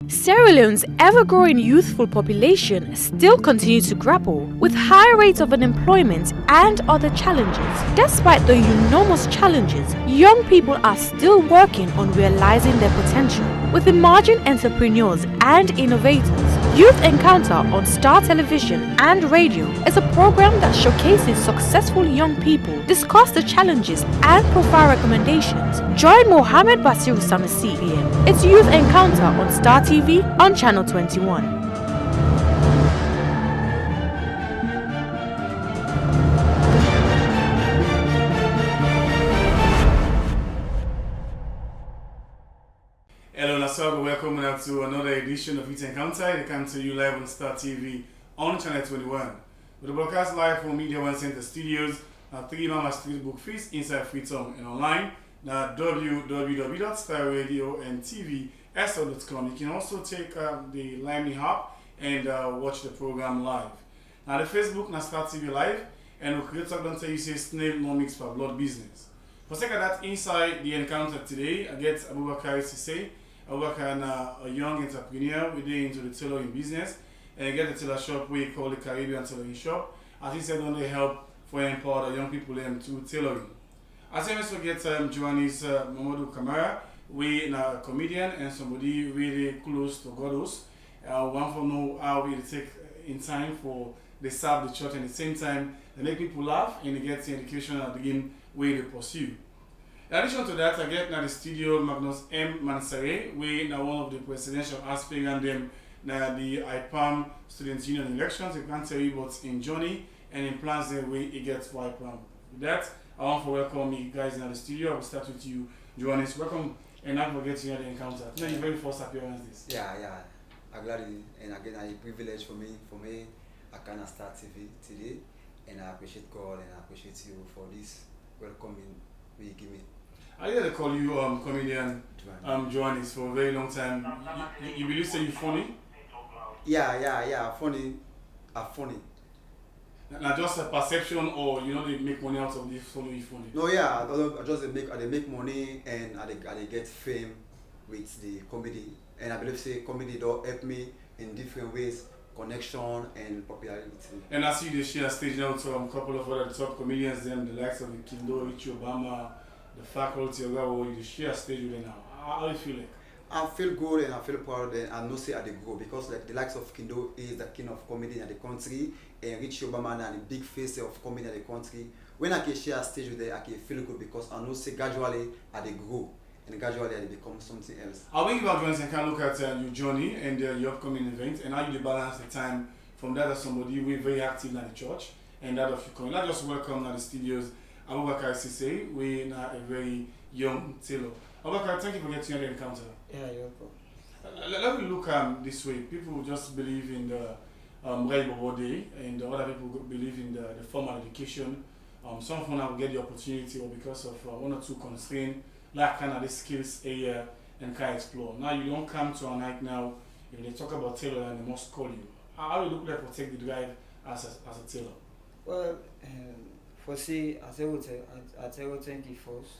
Sierra Leone's ever-growing youthful population still continues to grapple with high rates of unemployment and other challenges. Despite the enormous challenges, young people are still working on realizing their potential. With emerging entrepreneurs and innovators, Youth Encounter on Star Television and Radio is a program that showcases successful young people, discuss the challenges, and provide recommendations. Join Mohammed Basiru Sanusi PM. It's Youth Encounter on Star TV on Channel 21. Hello, Nasago. Welcome to another edition of Youth Encounter. It comes to you live on Star TV on Channel 21. With the broadcast live from Media One Center Studios at 3 Mama Street Book Feast inside Freetown and online at www.starradioandtvso.com. You can also take the Limey app and watch the program live. Now, the Facebook na Star TV live, and we create something that you say snail no mix for blood business. For second that inside the encounter today, I get Abubakar Sise. Abubakar a young entrepreneur within into the tailoring business, and I get the tailor shop we call the Caribbean Tailoring Shop. As he said, only help for empower the young people to tailoring. As I also get Joannis Mamadou Kamara, we a comedian and somebody really close to Godos. One for know how we take in time for they serve the church and at the same time they make people laugh and they get the education and begin where they pursue. In addition to that, I get now the studio Magnus M. Mansare, we now one of the presidential aspirants and them now the IPAM Student Union elections. You can't tell you what's in Johnny and in plans the way it gets for IPAM. With that, I want to welcome you guys in the studio. I will start with you, Joannis. Welcome and not forget to hear the encounter. Now your very first appearance this. Yeah. I'm glad and again it's a privilege for me. I can start TV today and I appreciate God and I appreciate you for this welcoming we give me. I used to call you comedian Joannis for a very long time. You believe say you funny? Yeah, funny. Not just a perception or they make money out of this funny. No, yeah, I make money and I get fame with the comedy. And I believe say comedy don't help me in different ways, connection and popularity. And I see they share stage now to a couple of other top comedians, them the likes of the Kindo, Richie Obama, the faculty of that, you share stage with them now. How do you feel like? I feel good and I feel proud and I know say I go because like the likes of Kindo is the king of comedy in the country and Richie Obama and the big face of comedy in the country. When I can share stage with them, I can feel good because I know say gradually I grow. And gradually I become something else. I want you guys can look at your journey and your upcoming event and how you balance the time from that as somebody who is very active in the church and that of you coming. Not just welcome to the studios. Abubakar Sise, we are a very young tailor. Abubakar, thank you for getting on the encounter. Yeah, you're welcome. Let me look this way. People just believe in the right body and other people believe in the formal education. Some of them will get the opportunity or because of one or two constraints. Like kind of the skills area and can explore. Now you don't come to a night now, if they talk about tailor and they must call you. How do you look like for take the drive as a tailor? Well, for say, I will thank you first.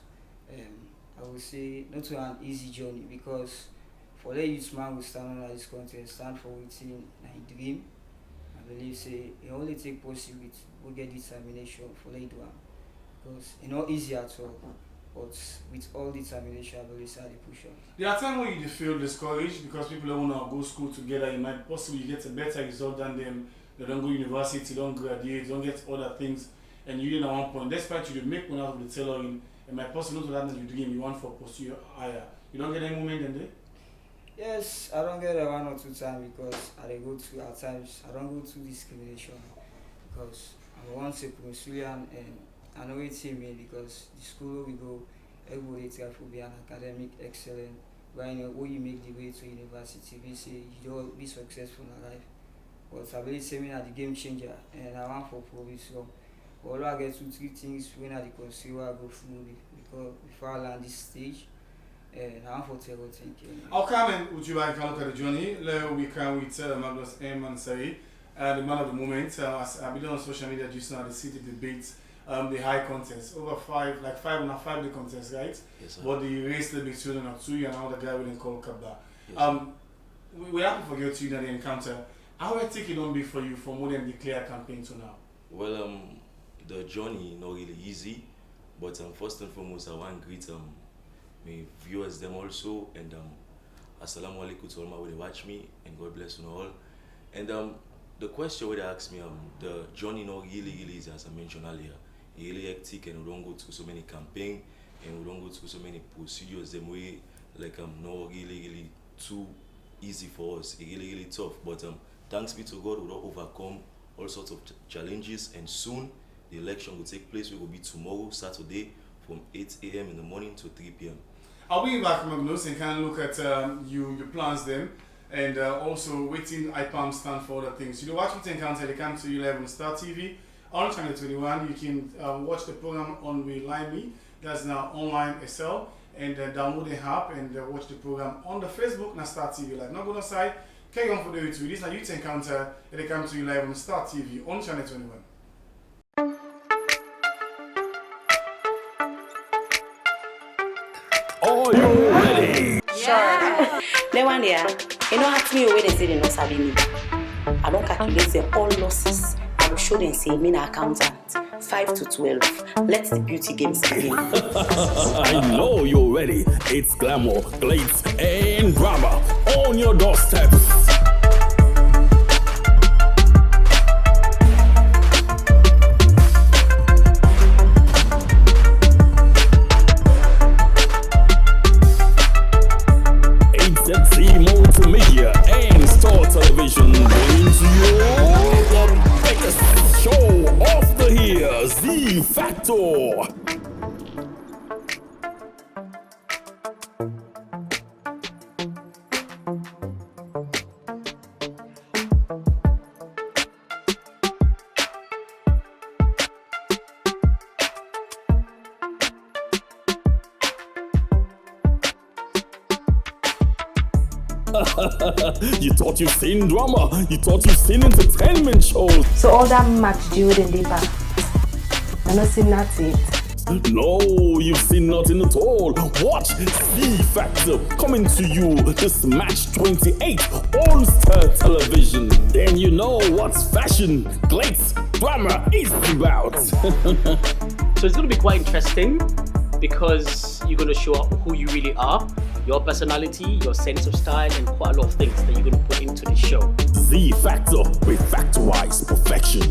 I will say not to an easy journey because for the youth man who stand on this country stand for within a dream. I believe say it only take pursuit we get determination for the do because it's not easy at all. But with all determination, I believe I push on. There are times when you feel discouraged because people don't want to go school together. You might possibly get a better result than them. They don't go university, don't graduate, don't get other things. And you at one point, despite you make money out of the tailoring, it might possibly not that you dream you want for pursue higher. You don't get any moment in there? Yes, I don't get it one or two times because I go through at times I don't go through discrimination because I want to Brazilian and I know it's him because the school we go, everybody try to be an academic excellent. When you make the way to university, we say you don't be successful in life. But I believe saying at the game changer and I want for progress. So although I get 2-3 things when I consider I go through because before I land this stage and I want for terrible thinking. How come would you like to look at the journey? We can with Magnus M. Mansare, the man of the moment. I've been on social media just now, the city debates. The high contest over 5 and a 5 day contest, right? Yes, sir. But the race between children of 2 and another guy we didn't call Kabda. Yes, we're happy for you to the encounter. How hectic it don't be for you from when they declare campaign to now? Well, the journey not really easy, but first and foremost, I want to greet my viewers them also, and assalamu alaikum to all my way they watch me, and God bless you all. And the question where they ask me, the journey not really easy, as I mentioned earlier. It's really hectic, and we don't go through so many campaigns, and we don't go through so many procedures. Them way like not really too easy for us. It's really tough, but thanks be to God, we will overcome all sorts of challenges, and soon the election will take place. It will be tomorrow, Saturday, from 8 a.m. in the morning to 3 p.m. I'll bring you back from Magnus and kind of look at your plans then, and also waiting IPAM stand for other things. You know, watch it encounter, they come to you live on Star TV on channel 21. You can watch the program on Rely Me, that's now online SL, and download the app and watch the program on the Facebook na Star TV Live. Not going aside, carry on for the YouTube. This is a youth encounter, and they come to you live on Star TV on channel 21. Are you ready? Sure. Then one day, you know, ask me where they say they no sabi me. I don't calculate them all losses. I will show them say me na accountant. 5 to 12. Let the beauty games begin. I know you're ready. It's glamour, glitz, and drama on your doorsteps. Multimedia and Star Television brings you the biggest show of the year, Z Factor. You thought you've seen drama, you thought you've seen entertainment shows. So all that match Jude and Deepa, I not seen that's it. No, you've seen nothing at all. Watch Z Factor coming to you this Match 28 All Star Television. Then you know what's fashion, glitz, drama is about. So it's going to be quite interesting because you're going to show up who you really are, your personality, your sense of style, and quite a lot of things that you're going to put into the show. Z Factor with Factorize Perfection.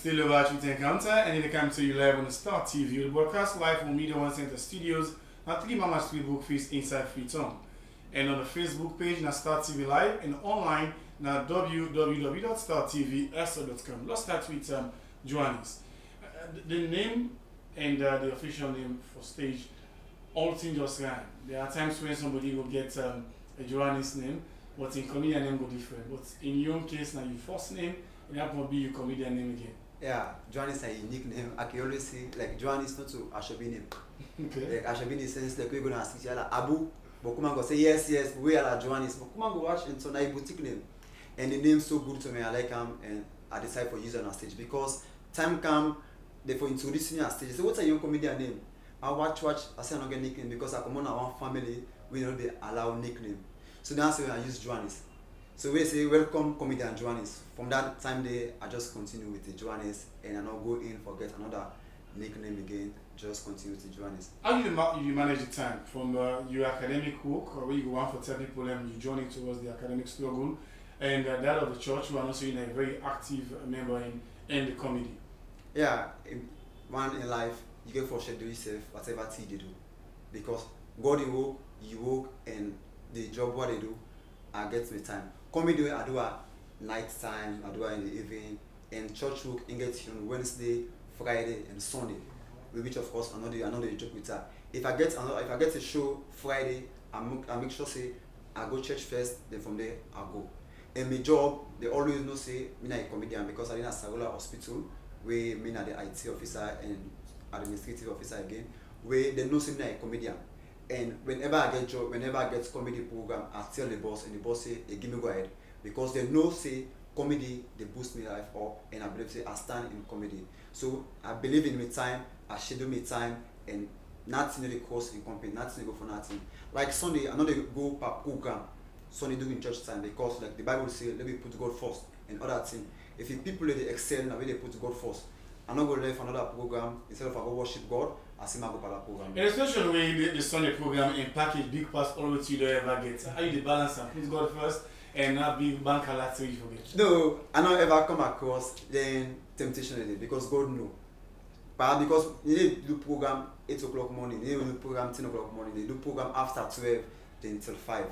still about Truth Encounter, and it comes to you live on the Star TV. The broadcast live from Media One Center Studios at 3 Mama Street Brookfield inside Freetown. And on the Facebook page, na Star TV Live, and online, na www.startvso.com. Let's start with Johannes. The name and the official name for stage, all things just right. There are times when somebody will get a Johannes name, but in comedian name go different. But in your case, now your first name, and that will be your comedian name again. Yeah, Johannes is a unique name. I can always say, like, Johannes not to Ashabi name. Okay. Like, Ashabi in the sense, like, we're going to ask each other, Abu, but come and go say, yes, we are like Johannes, but come and go watch, and so now a boutique name. And the name's so good to me, I like him, and I decide for using on stage, because time come, they for introduce me on stage. So what's a young comedian name? I watch, I say I don't get nickname, because I come on one family, we don't be allowed nickname. So that's why I use Johannes. So we say, welcome comedian Johannes. From that time there, I just continue with the Johannes, and I not go in forget another nickname again, just continue with the Johannes. How do you manage the time from your academic work, or where you go on for tell people and you journey towards the academic struggle, and that of the church, you are also in a very active member in the comedy? Yeah, one in life, you get for schedule yourself whatever thing they do, because God you work, and the job what they do, I get me time. Comedy I do at night time, I do it in the evening, and church work I get on Wednesday, Friday, and Sunday. Which of course another joke with that. If I get a show Friday, I make sure say I go church first, then from there I go. And my job, they always know say me a comedian, because I in a Sarola hospital where me na the IT officer and administrative officer again, where they know say me a comedian. And whenever I get job, whenever I get comedy program, I tell the boss, and the boss say, hey, give me go ahead, because they know say comedy they boost me life up, and I believe say I stand in comedy. So I believe in my time, I schedule my time, and nothing really cost in company, nothing go for nothing. Like Sunday, I know they go per program, Sunday doing church time, because like the Bible say, let me put God first and other thing. If the people they excel now, they put God first. I'm not going to leave another program instead of I go worship God. I see my go para program. And especially when the Sunday program and package big pass all the way to you don't ever get. How you the balance and put God first and not big bank a lot so you forget? No, I don't ever come across then temptation in it, because God know. But because you need to do program 8 o'clock morning, you need to do program 10 o'clock morning, they do program after 12 then till 5.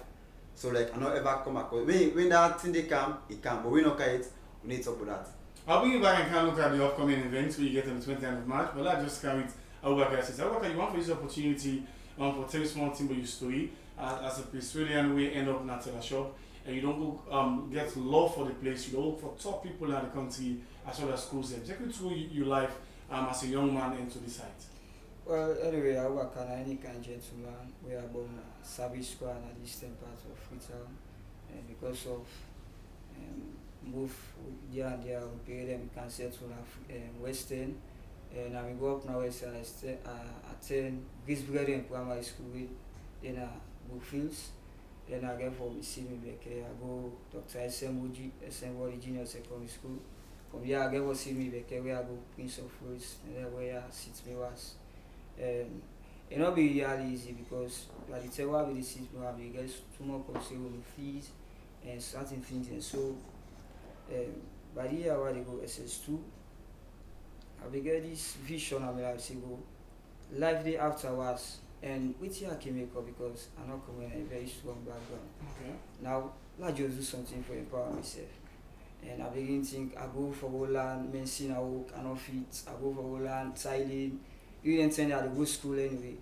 So like I don't ever come across when that thing they come, it come, but we don't care it, we need to talk about that. I'll bring you back and can look at the upcoming events where you get on the 20th of March, but let's just carry it. Abubakar says, Abubakar, you want for this opportunity for telling small thing about your story as a Australian way end up in a shop, and you don't go get love for the place, you don't look for top people in the country as well as schools. Take me through your life as a young man into this site. Well, anyway, I work as any kind of gentleman. We are born service squad at the eastern part of Freetown, and because of move there and there, we pay them cancel to Western, and I go up now Western. I attend Gisbread Primary School, then Brookfields, then I get from Sydney back. I go Dr. Assembly Junior Secondary School. From there, I get from Sydney back where I go Prince of Wales, and then where I sit me was. It not be really easy, because by the time I be the sit me, I get too much concern with fees and certain things, and so. By the year I go SS2, I get this vision. I mean, say go live day afterwards, and which I can make up, because I'm not coming in a very strong background. Okay. Now, let's just do something for empower myself. And I begin to think, I go for Holland, medicine, I work, I not fit, I go for Holland, tiling. You didn't tell me I go to school anyway.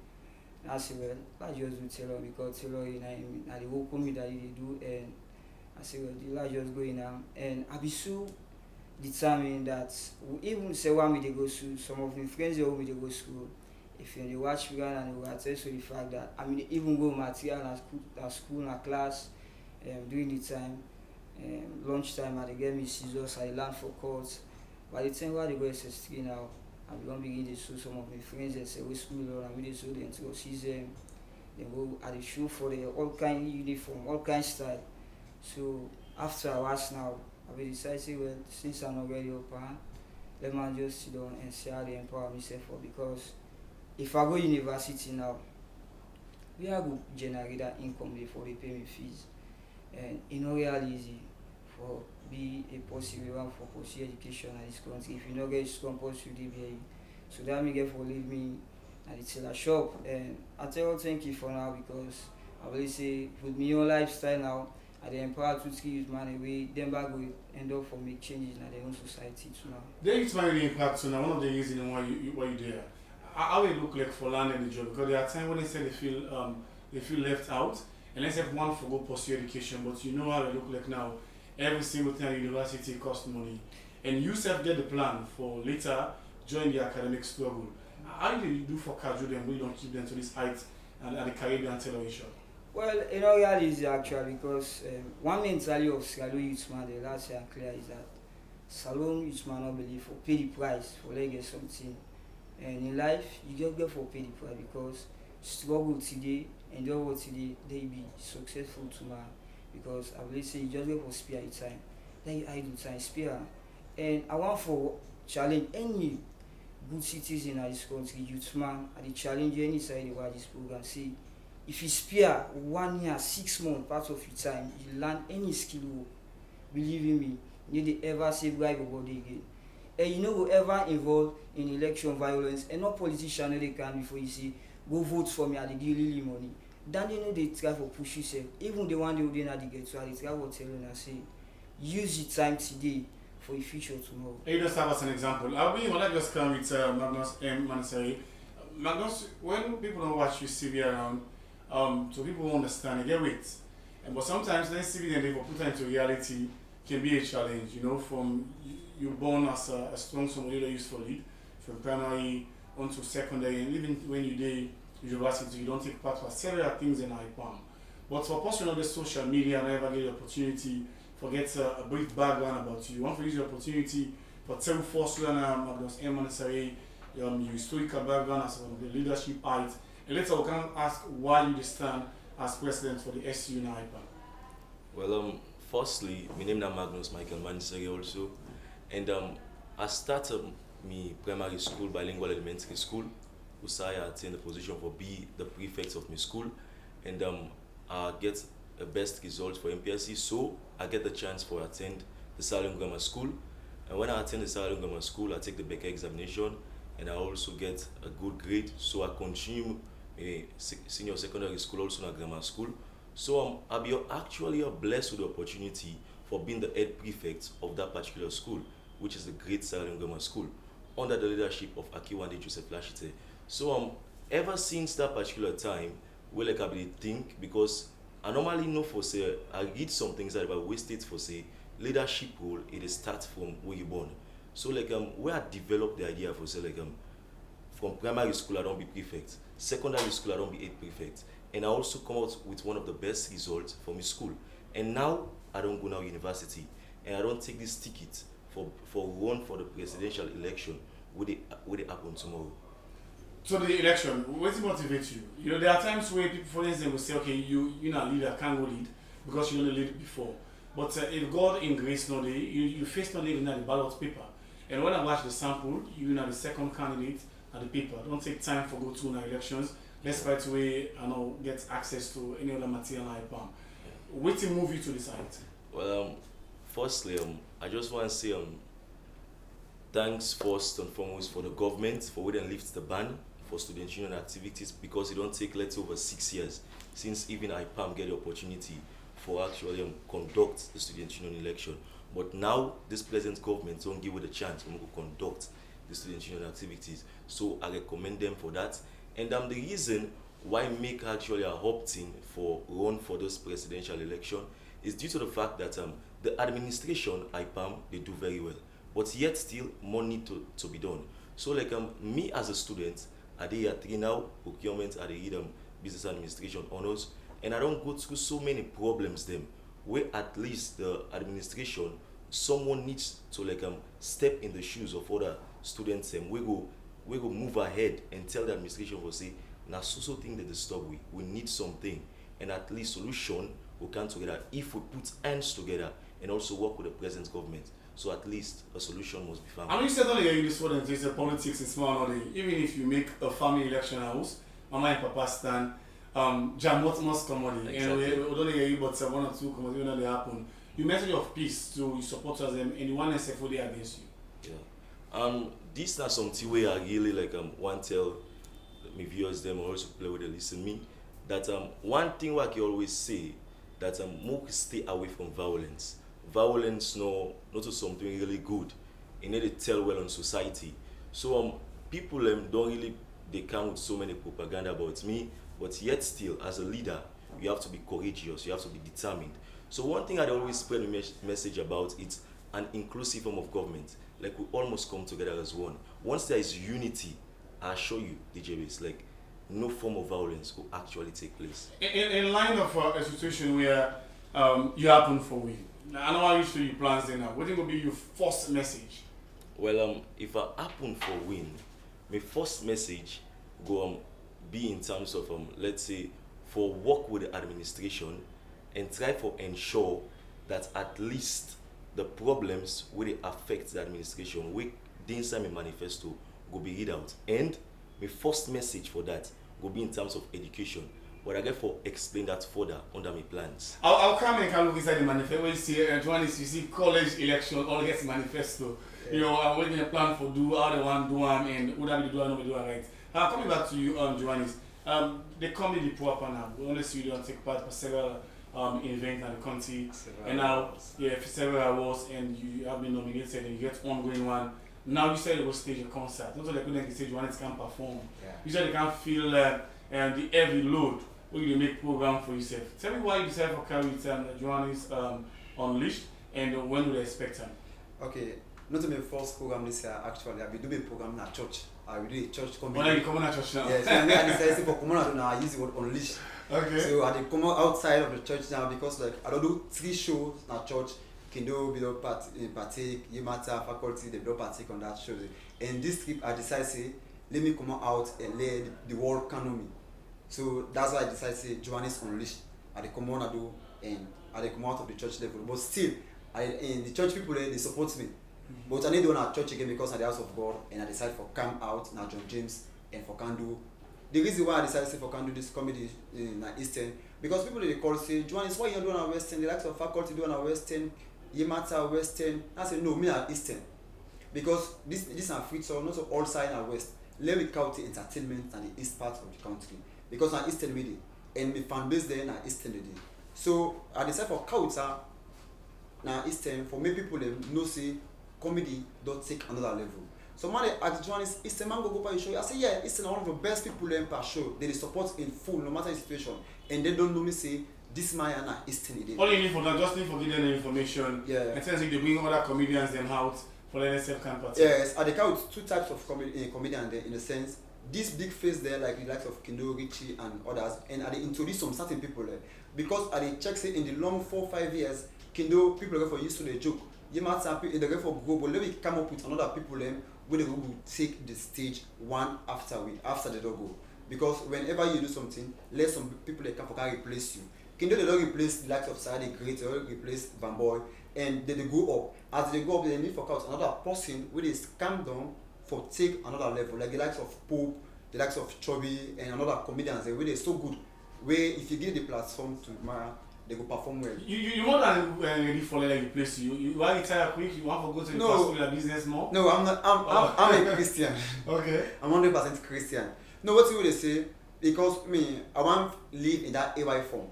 And I say, well, let's just do Taylor, because Taylor is the work me that they do, and I say, well, the life just going on, and I be so determined that even say want me to go to some of my friends they want me to go to school. If they watch me and they will attest to the fact that I mean even go material at school and class during the time lunchtime, I get me scissors, I learn for courts. By the time where they go SS3 now, I don't begin to show some of my friends and say we school and we show them to go see them. They go at the show for the all kind of uniform, all kind of style. So after a while now, I will decide, say, well, since I'm not ready open, let me just sit down and see how they empower myself for, because if I go university now, we are going to generate that income before they pay me fees. And it's not really easy for be a possible one for pursue education in this country. If you not get strong pursue DBA, so that me get for leave me at the tailor shop. And I tell you thank you for now because I will say with me own lifestyle now, I dey empower 2-3 youth man away, them back will end up for make changes in their own society too now. The youth man really impact too now. One of the reasons why you do it. How it look like for landing the job? Because there are times when they say they feel left out, and let's have one for go pursue education, but you know how it look like now. Every single time university costs money, and you self get the plan for later join the academic struggle. How do you do for casual them? We don't keep them to this height and at the Caribbean television. Well, in all reality, actually, because one mentality of Salone youth man, the last year clear is that Salone youth man not believe for pay the price for like get something, and in life you just get for pay the price because struggle today, endure what today, they be successful tomorrow. Because I will say you just get for spare your time, then you idle time spare, and I want for challenge any good citizen in this country, youth man, and the challenge any side about this program. See, if you spare 1 year, 6 months part of your time, you learn any skill work. Believe in me, you need to ever say bribe about it again. And you know go ever involved in election violence, and no politician know they can before you say go vote for me and they give you money. Then you know they try for push yourself. Even the one they not get so they try for telling and say use your time today for your future tomorrow. You just have us an example. I'll be when I just come with Magnus M. Manasari. Magnus, when people don't watch you CV around, so people won't understand, they get weight. But sometimes then CV then they will put into reality can be a challenge, you know, from you're born as a strong somebody that used for lead, from primary on to secondary, and even when you did university, you don't take part of several things in IPAM. But for a person on the social media, never get the opportunity for get a brief background about you. You want to use the opportunity for tell first learner Magnus M. Manasari, your historical background as one of the leadership height. And later we can ask why you stand as president for the SU in IPAM. Well, firstly, my name is Magnus Michael Manasari also, and I started my primary school, bilingual elementary school. I attained the position for be the prefect of my school, and I get the best results for MPSC, so I get the chance for attend the Salone Grammar School. And when I attend the Salone Grammar School, I take the Becker examination, and I also get a good grade, so I continue a senior secondary school also in a grammar school. So I'll be actually blessed with the opportunity for being the head prefect of that particular school, which is the Great Salone Grammar School, under the leadership of Akiwande Joseph Lashite. So ever since that particular time, well, like I really think, because I normally know for say I read some things that about wasted for say leadership role it starts from where you born. So like where I developed the idea for say like from primary school I don't be prefect, secondary school I don't be head prefect, and I also come out with one of the best results for my school. And now I don't go now university, and I don't take this ticket for run for the presidential election will it happen tomorrow. So the election, what motivates you? You know, there are times where people, for instance, will say, okay, you're not a leader, can't go lead because you only lead before. But if God in grace, no, you face not leading at the ballot paper. And when I watch the sample, you're not the second candidate at the paper. Don't take time for go to elections. Let's right away, get access to any other material like PAM. What move you to decide? Well, firstly, I just want to say thanks first and foremost for the government for where they lift the ban for student union activities, because it don't take let's over 6 years since even IPAM get the opportunity for actually conduct the student union election. But now this present government don't give it a chance to conduct the student union activities. So I recommend them for that. And the reason why make actually a opting for run for this presidential election is due to the fact that the administration IPAM they do very well, but yet still more need to be done. So like me as a student, I did year 3 now, procurement, I did business administration honors, and I don't go through so many problems them where at least the administration, someone needs to like step in the shoes of other students and we go move ahead and tell the administration for say now so thing that they stop we need something, and at least solution we can together if we put hands together and also work with the present government. So at least a solution must be found. I mean, you said earlier you just want to say politics is small only. Even if you make a family election house, Mama and Papa stand, Jamot must come on. Exactly. And we don't hear you, but 1 or 2 come on, they happen. your message of peace to your supporters and anyone else who they against you. Yeah. This not something where I really like want to tell my viewers them or also play with the listen me that one thing what I can always say that more stay away from violence. Violence not something really good. It need to tell well on society. So people don't really they come with so many propaganda about me, but yet still as a leader you have to be courageous, you have to be determined. So one thing I always spread a message about it's an inclusive form of government. Like we almost come together as one. Once there is unity, I assure you, DJ Bass, like no form of violence will actually take place. In line of a situation where you happen for win. I know how you show your plans there now. What will be your first message? Well, if I happen for win, my first message go be in terms of let's say for work with the administration and try to ensure that at least the problems will affect the administration we the inside my manifesto go be read out. And my first message for that will be in terms of education. But I get for explain that further under my plans. I'll come and look inside the manifesto. When you see Johannes, you see college election, all gets manifesto. Yeah. You know, I'm waiting a plan for do how they want to do them and who that we do and we do it right. Coming back to you, Johannes, the comedy proper now. We only see you don't take part for several events in the country. And now, for several awards, and you have been nominated and you get ongoing one. Now you said you will stage a concert. Not so they couldn't say Johannes can perform. Yeah. You said they can't feel the heavy load when you make program for yourself. Tell me why you decided to carry Johannes Unleashed and when do they expect him? Okay, not to my first program this year actually. I will do a program in a church. I will do a church comedy. When are you coming to church now? Yes, and I decided for come on now I use the word unleashed. Okay. So I come outside of the church now because like I don't do 3 shows in a church. Kindo below partake, Yemata faculty, they don't partake on that show. And this trip I decided say, let me come out and lay the world canon me. So that's why I decided to say Johannes Unleashed. I come on I do and I come out of the church level. But still, in the church people they support me. Mm-hmm. But I need to go to church again because I'm the house of God and I decided for come out now John James and for can do. The reason why I decided to say for can do this comedy in Eastern because people they call say Johannes why you doing on Western? The likes of faculty doing on Western. Yemata Western. I say no, me are Eastern because this are free so not so all side and west. Let me count the entertainment and the east part of the country because I'm Eastern media and my fan base there na Eastern media. So I decided for culture na Eastern for many people them know say comedy don't take another level. So man they ask Johannes Eastern man go for your show. I say yeah, Eastern are one of the best people them per show. They support in full no matter the situation and they don't know me say. This man and Eastern idea. All you need for that, just need for giving them information. Yeah. And since they bring other comedians them out for the NSF campaign. Yes, I count 2 types of comedian there in a sense. This big face there, like the likes of Kindo, Richie and others, and I introduce some certain people there. Because I check say in the long 4-5 years, Kindo people are for used to the joke. You might have they go for go, but let me come up with another people them where they will take the stage one after they don't go. Because whenever you do something, let some people they come for can replace you. Kindo they don't replace the likes of Saturday Great, they don't replace Van Boy, and they go up. As they go up, they need for count another person where they calm down for take another level, like the likes of Pope, the likes of Chubby, and another comedians where they're so good. Where if you give the platform to Mara, they go perform well. You more than ready for like replace you. You are retired quick. You want to go to the pastor business more? No, I'm not. I'm a Christian. Okay. I'm 100% Christian. No, what you will say? Because me, I want to live in that AY form.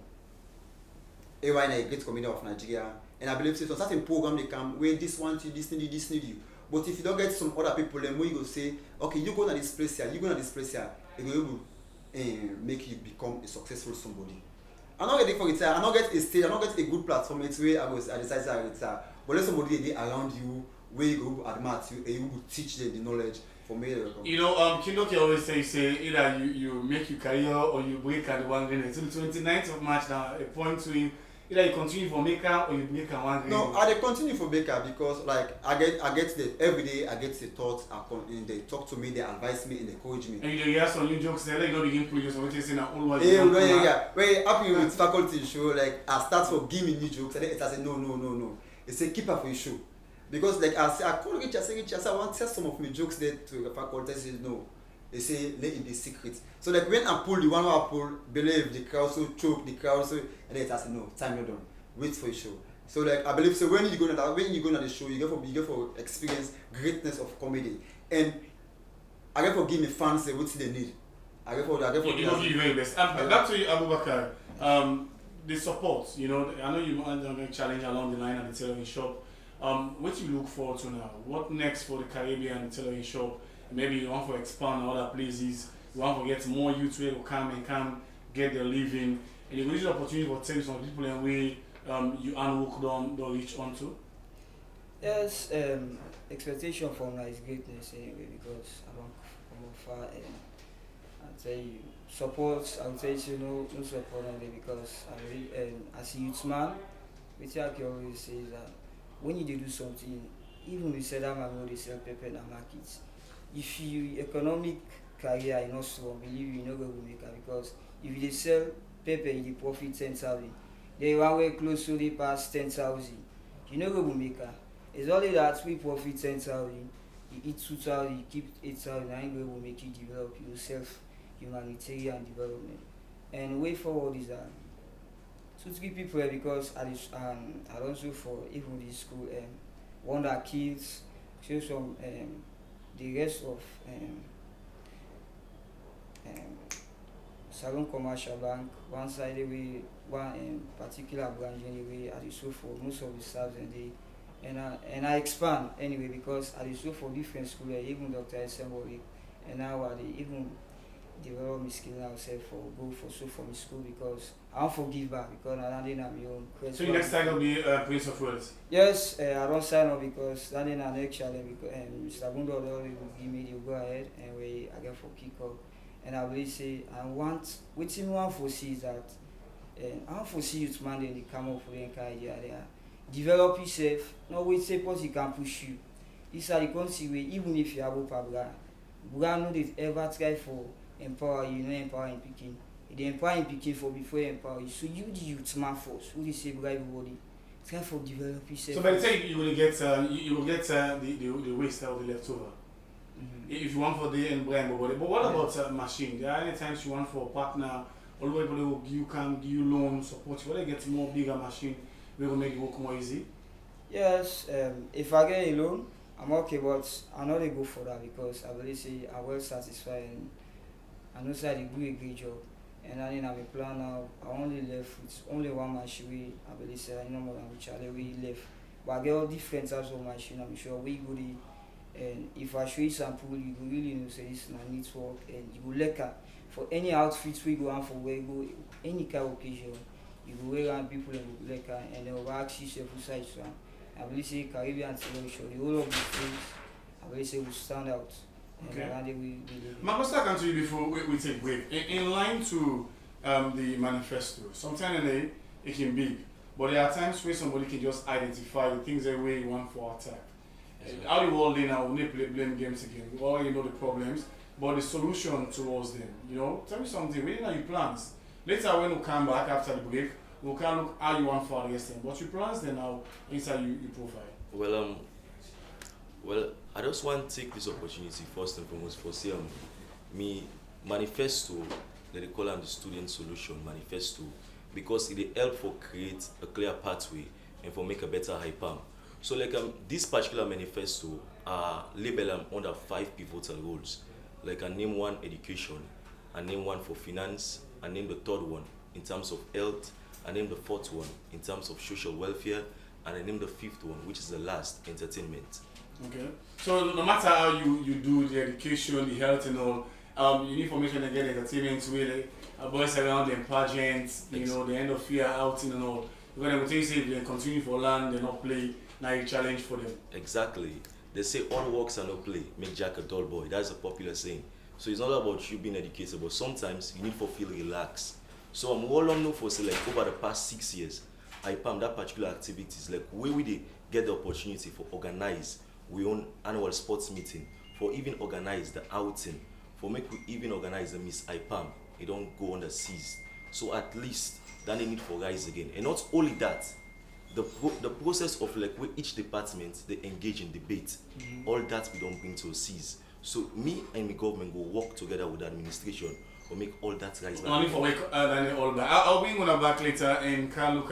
AY is a great comedian of Nigeria, and I believe so certain program they come where this want you, this need you. But if you don't get some other people, then where you go say, okay, you go to this place here, you go to this place here, it will able make you become a successful somebody. I'm not ready for retire. I'm not get a stage. I'm not get a good platform. It's where I decide to retire. But let somebody they around you where you go admire you and you will teach them the knowledge. For me, you know, Kindoki always say either you make your career or you break at the one grade. It's the 29th of March now. A point to him. Either you continue for maker or you make a one grade. No, I continue for maker because like I get the every day I get the thoughts. They talk to me, they advise me, and they encourage me. And you hear some new jokes. They don't begin produce what you say now. Yeah. When happy with faculty show, like I start for give me new jokes, and then I say no. It's a keeper for your show. Because like I call Richard, I want to test some of my jokes there to the faculty. They say no. They say let it be secret. So like when I pull the one I pull, believe the crowd so choke the crowd so and then I say no, time not done. Wait for your show. So like I believe so when you go to the show, you get for experience greatness of comedy, and I get for give me fans what they need. I get for You will give you very best. Back to you, Abubakar. The support, I know you want to make challenge along the line at the tailoring shop. What you look forward to now? What next for the Caribbean tailoring shop? Maybe you want to expand other places. You want to get more youth who come get their living, and you use the opportunity for telling some people in way you unhook don't reach onto. Yes, expectation from that is greatness anyway because I don't come far and I tell you support. I would say no support only because I really as a youth man, which I can always say is that when you do something, even we said that man they sell pepper in the market. If you economic career is not strong, believe you know where we make it because if you sell pepper, you profit 10,000. They one way close to the past 10,000. You know where we make it. It's only that we profit 10,000. You eat 2,000, you keep 8,000. I ain't going to make you develop yourself, humanitarian development. And way forward is that 2-3 people because I also for even this school one that kids show some the rest of Salon Commercial Bank, one side away, one particular branch anyway, I so for most of the staff and I expand anyway because I so for different schools, even Dr. Assembly, and now I even develop my skill myself for go for my school because I don't forgive back because I didn't have my own question. So your next time will be Prince of Wales? Yes, I don't sign up because that is our next challenge because Mr. Gundo will give me the go ahead and I get for kick off. And I will say I want waiting one for see that I want to see youth man they come up with the idea there. Develop yourself, not wait say what you can push you. This are the country where even if you have a Bra know they ever try for empower you, not empowering picking. They empowering picking for before you empower you. So you the youth man first, who they say everybody. Try for develop yourself. So by the time you will get you will get the waste or the leftover. Mm-hmm. If you want for the end brand, but what about machine? There are any times you want for a partner, all the people you can give you loan support you. When they get more bigger machine, we will make it work more easy. Yes, if I get a loan, I'm okay, but I know they go for that because I really say I'm well satisfied and I know that they do a great job. And I have a plan now. I only left with only one machine. I believe say I know more than which I we left. But I get all different types of machine. I'm sure we go the. And if I show you sample, you go really know say this na needs work and you go like for any outfits we go on for where go any kind of occasion, you go wear around people and go like and they will ask you several sides one. I believe say Caribbean television, the whole of the things I believe say will stand out. Okay. Okay. Marcus, I can to you before we take break. In line to the manifesto, sometimes it can be, but there are times where somebody can just identify the things that way you want for attack. How the world now when they play blame games again, we already know the problems, but the solution towards them. Tell me something. We didn't know your plans. Later when we come back after the break, we can look how you want for against them. But your plans then now inside you provide. Well, I just want to take this opportunity first and foremost for say me manifesto that they call the student solution manifesto because it help for create a clear pathway and for make a better IPAM. So like this particular manifesto label under 5 pivotal roles. Like I name one education, I name one for finance, I name the third one in terms of health, I name the fourth one in terms of social welfare, and I name the fifth one, which is the last, entertainment. Okay. So no matter how you do the education, the health and all, you need information and get entertainment with boys around them, pageants, the end of year outing and all. Because they will tell you say if they continue for land, they not play. Now you challenge for them. Exactly. They say all works and no play make Jack a dull boy. That's a popular saying. So it's not about you being educated, but sometimes you need to feel relaxed. So I'm all on for say like over the past 6 years, IPAM that particular activities like where we they get the opportunity for organize we own annual sports meeting, for even organize the outing, for make we even organize the Miss IPAM. It don't go on the seas. So at least then they need for rise again. And not only that. The process of like where each department they engage in debate, all that we don't bring to a cease. So me and my government go work together with the administration to make all that rise back. Only for make all back. I'll bring one back later and can look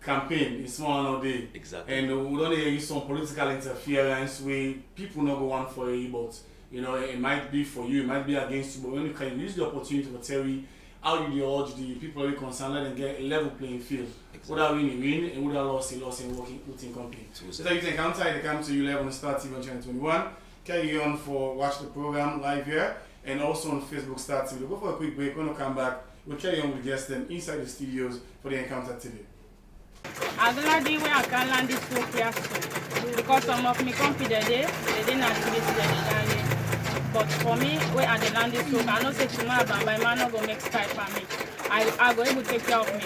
campaign is small no day. Exactly. And we don't hear some political interference where people not go on for you, but you know, it might be for you, it might be against you, but when you can use the opportunity to tell you how you urge the people who are concerned, let them get a level playing field. Exactly. Without winning, win, and without loss in working within company. So that you can counter, they come to you live on the Star TV on channel 21. Carry on for watch the program live here and also on Facebook Star TV. We'll go for a quick break. When we come back, we'll carry on with the guests them inside the studios for the encounter today. I'm gonna do where I can land this work here soon. Because some of my company they didn't actually see the but for me, where I land this work, I know say tomorrow but my man not gonna make Skype for me. I go able to take care of me.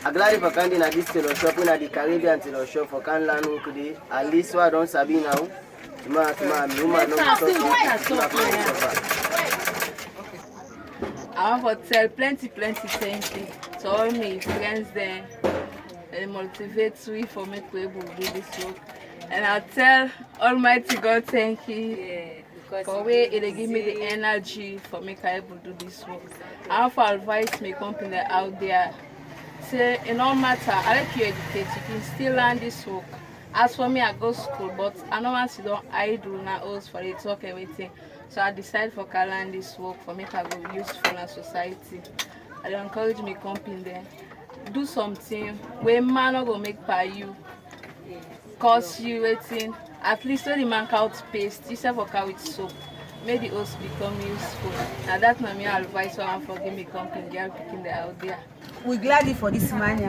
I'm glad if I can in this tailor shop in the Caribbean tailor shop for can land today. At least what I don't sabi now. Tomorrow, I want to tell plenty things to all my friends there. They motivate me for me to be able to do this work. And I tell Almighty God thank you for where they give me the energy for me to be able to do this work. I have to advise my company out there. Say, it no matter, I like you educate, you can still learn this work. As for me, I go to school, but I know once you don't idle now else for it talk everything. So I decide for to learn this work for me to go useful in society. I encourage my company there. Do something where man not gonna make by you. Cause you waiting. At least when the man out paste, you say for with soap. Make the host become useful. Now that's my advice so I'm for give me company girl picking the out there. We're glad for this man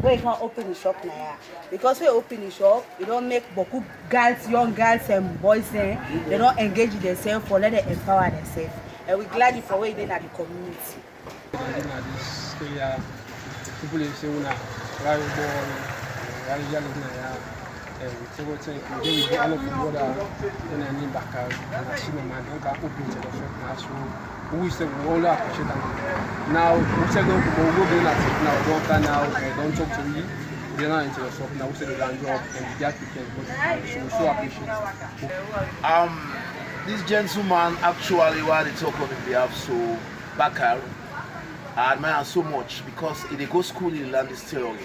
where you can open the shop now. Because when you open the shop, you don't make beaucoup girls, young girls and boys there. They don't engage themselves for let them empower themselves. And we're glad for where they're in the community. People say una very born, very young now. So what's it? We go all over the border. Then I need back out. And I see my man who got open to the shop now. So we say we all appreciate them. Now we say don't go in at it now. Don't come now. Don't talk to me. They're not into the shop now. We say they land job and we get people. So we so appreciate it. This gentleman actually what they talk on behalf so Bakar. I admire so much because they go school in land is theory.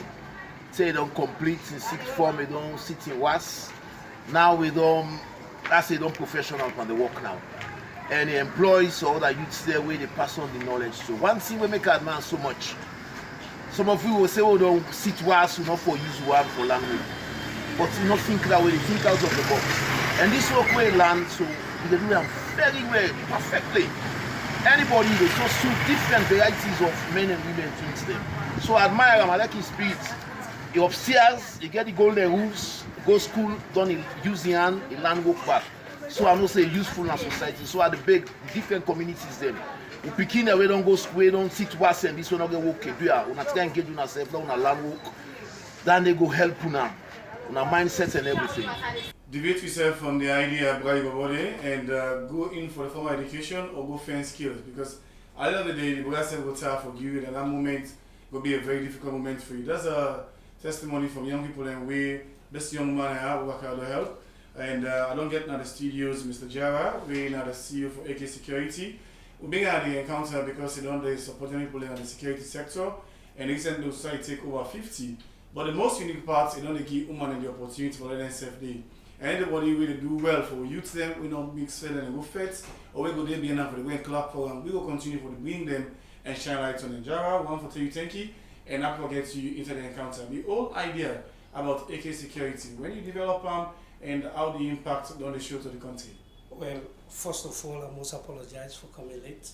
Say they don't complete in sixth form, they don't sit in WAS. Now we don't, that's they don't professional on the work now. And the employees or other youths there where they pass on the knowledge. So one thing we make admire so much. Some of you will say, oh, don't sit WAS, not for use one for language. But you not think that way, they think out of the box. And this work we learn, so they do them very well, perfectly. Anybody, they just two different varieties of men and women things them. So I admire him, I like his spirit. He upstairs, he get the golden rules, go school, done use the hand, he learn work back. So I must say useful in society. So at the big different communities them. We picking we don't go school, we don't sit worse and this one not get work do ya. We not try engage on ourselves, now we learn work. Then they go help on our mindset and everything. Debate yourself from the idea of bribe body and go in for the formal education or go find skills because at the end of the day, the brother will tell for you and that moment will be a very difficult moment for you. That's a testimony from young people and we this young man I have work out to help. And I don't get now the studios, Mr. Jara, we now the CEO for AK Security. We bring out the encounter because they don't support people in the security sector and recently the society take over 50. But the most unique part is they give women the opportunity for letting self day. And anybody really do well for youth them, we don't mix well and go fit, or we go there be enough for the win club program. We will continue for the bring them and shine light on them. Jara, one for tell you thank you, and not forget you into the encounter. The whole idea about AK Security, when you develop them and how the impact on the show to the country. Well, first of all, I must apologize for coming late,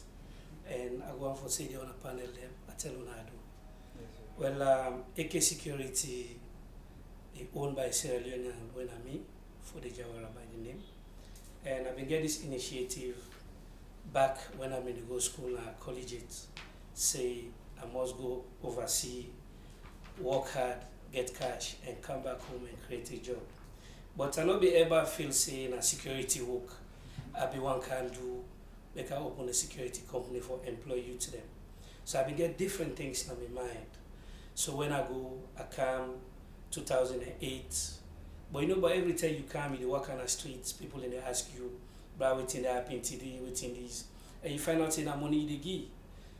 and I want to say on a panel them. I tell you I do. Well, AK Security is owned by Sierra Leone and Wenami. For the Jawara by the name. And I've been getting this initiative back when I'm in the go school at collegiate. Say I must go overseas, work hard, get cash, and come back home and create a job. But I not be ever feel saying a security work. I be one can do, make I open a security company for employ you to them. So I be get different things in my mind. So when I go, I come 2008. But you know, but every time you come, you walk on the streets, people in there ask you, but waiting the happen today, waiting this. And you find out in that money they give.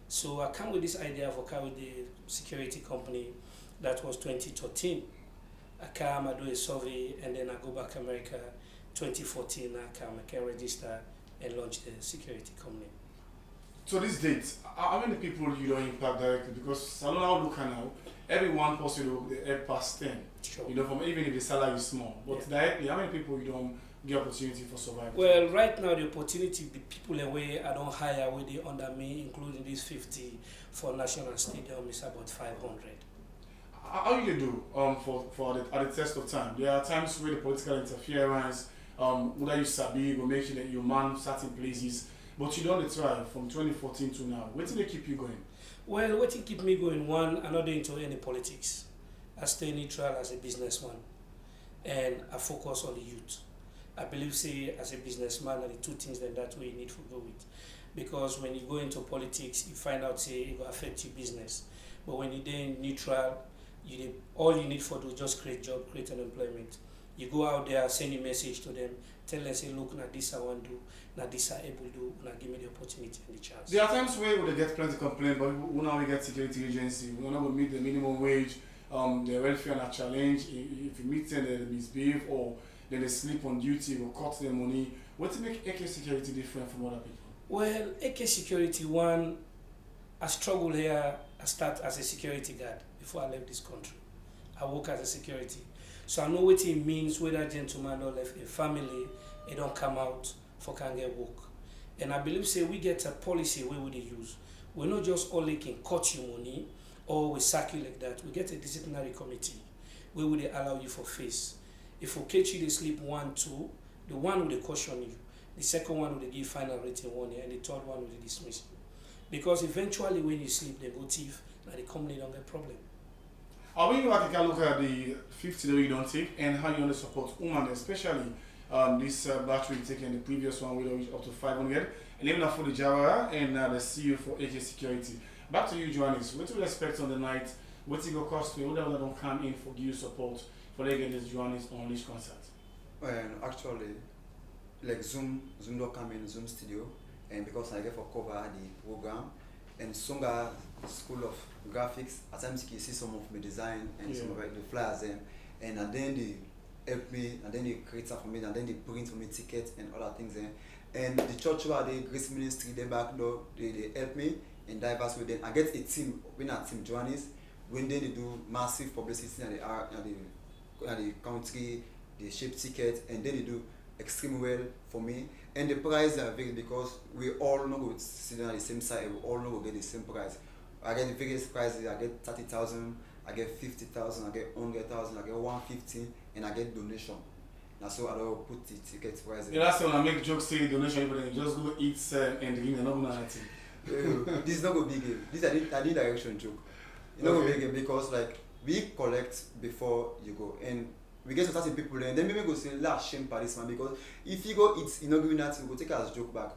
So I come with this idea for carry the security company That was 2013. I come, I do a survey, and then I go back to America. 2014, I come, I can register and launch the security company. So this date, how many people you don't impact directly? Because I don't know how look now, every one person will help past 10. Sure. You know, from even if the salary is small. But directly, how many people you don't get opportunity for survival? Well, right now the opportunity, the people away I don't hire where they under me, including this 50 for National Stadium, is about 500. How you do at the test of time? There are times where the political interference, whether you sabi, will make sure that you man certain places, but you don't try from 2014 to now. What did they keep you going? Well, what keep me going? One, I'm not into any politics. I stay neutral as a businessman, and I focus on the youth. I believe, say, as a businessman, are the two things that way you need to go with. Because when you go into politics, you find out, say, it will affect your business. But when you're there neutral, all you need for do just create job, create an employment. You go out there, send a message to them, tell them, say, look, now this I want to do, now this I able to do, now give me the opportunity and the chance. There are times where they get plenty of complaints, but we now we get security agency, we not going to meet the minimum wage, the welfare and challenge. If you meet them, they misbehave or then they sleep on duty or cut their money. What to make AK Security different from other people? Well, AK Security, one, I struggled here. I start as a security guard before I left this country. I work as a security. So I know what it means when a gentleman or left a family, they don't come out for can get work. And I believe, say, we get a policy where we use. We're not just only can cut you money or we sack you like that. We get a disciplinary committee where would they allow you for face. If we catch you, they sleep 1, 2, the one will caution you. The second one will give final rating 1 year, and the third one will dismiss you. Because eventually when you sleep, they go thief, and the company don't get problem. I will like to look at the 50 that you don't take and how you want to support women, especially this batch we taken the previous one we reached up to 500, and even for the Java and the CEO for AK Security. Back to you, Johannes. What do you expect on the night? What's it going to cost me? Whatever don't come in for give you support for they get this Johannes Unleashed concert? Actually, like Zoom don't come in Zoom studio, and because I get for cover the program, and Songa School of Graphics, at times you can see some of my design and some of the flyers and then they help me, and then they create stuff for me, and then they print for me tickets and other things and the church where they Grace Ministry, they back door, they help me in diverse with them. I get a team, when a team Johannes, when they do massive publicity and the country, they shape tickets, and then they do extremely well for me. And the price are very because we all know it's sitting on the same side, we all know we get the same price. I get the biggest prices, I get 30,000, I get 50,000, I get 100,000, I get 150, and I get donation. Now so I don't put the ticket price. Yeah, that's when I make jokes saying donation, but then just go eat and drink and not nothing. This is not a big game. This is a direction joke. It's not a big game because like we collect before you go, and we get to certain people there, and then maybe go say last shame for this man because if you go eat, you know, giving that, we go take it as a joke back.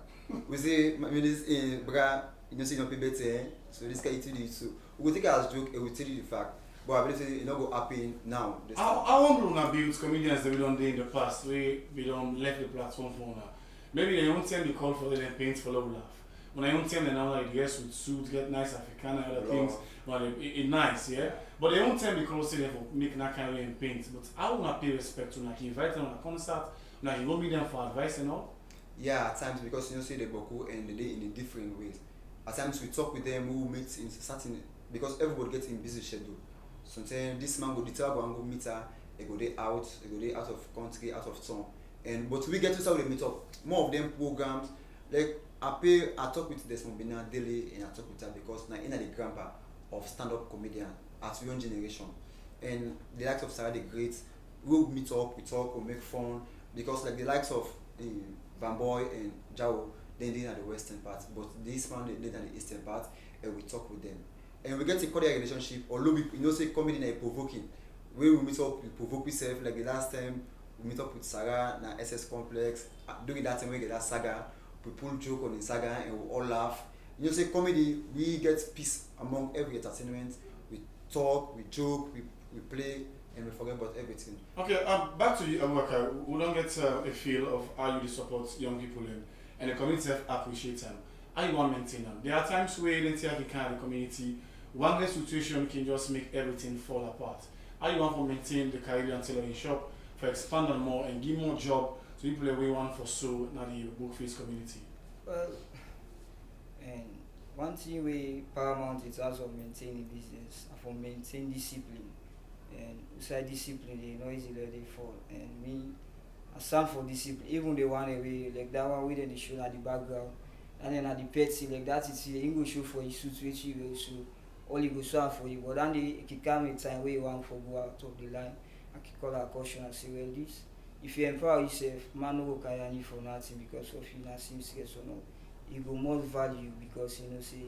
We say, this bra, you know, say you don't pay better, so this guy eating it, so we go take it as a joke and we tell you the fact. But I believe say it not go happen now. How humble na build comedians that we don't do in the past, we don't left the platform for now. Maybe they won't tell me call for them and paint for love laugh. When I don't tell them now like yes with suit, get nice Africana and other things, but it's nice, yeah. But they won't tell me close to them for make that kind of way and paint. But I wanna pay respect to like invite them on a concert, now you go meet them for advice and all. Yeah, at times because you know say they boku and they in a different ways. At times we talk with them, we meet in certain because everybody gets in busy schedule. Sometimes this man go detail go and go meet her, they go there out of country, out of town. But we get to start with the meet up. More of them programs, like I talk with Desmond Bina daily and I talk with her because now in the grandpa of stand-up comedian at young generation. And the likes of Sarah the Great, we'll meet up, we talk, we make fun because like the likes of Van Boy and Jao, they did at the western part, but this man they did at the eastern part, and we talk with them. And we get a cordial relationship, although we say comedy is provoking. When we meet up, we provoke ourselves. Like the last time, we meet up with Sarah na SS Complex. During that time, we get that saga. We pull joke on the saga and we all laugh. You know, say comedy, we get peace among every entertainment. We talk, we joke, we play, and we forget about everything. Okay, back to you, Abubakar. We don't get a feel of how you support young people and the community appreciate them. How you want to maintain them? There are times where they take the kind of the community one great situation can just make everything fall apart. How you want to maintain the Caribbean tailoring shop, for expand on more and give more job to people that we want for so now the Bookface community? Well, and one thing we paramount is also maintaining business, and for maintain discipline. And beside discipline, they know easily they fall. And me, I stand for discipline. Even the one away, like that one we didn't show at the background. And then at the petty, like that is he go show for his suit which he will show. All he go show for you. But then they can come a time where you want for go out of the line. I can call a caution and say, well, this. If you empower yourself, man no go carry any for nothing because of you not seem serious or no. You go more value because you know say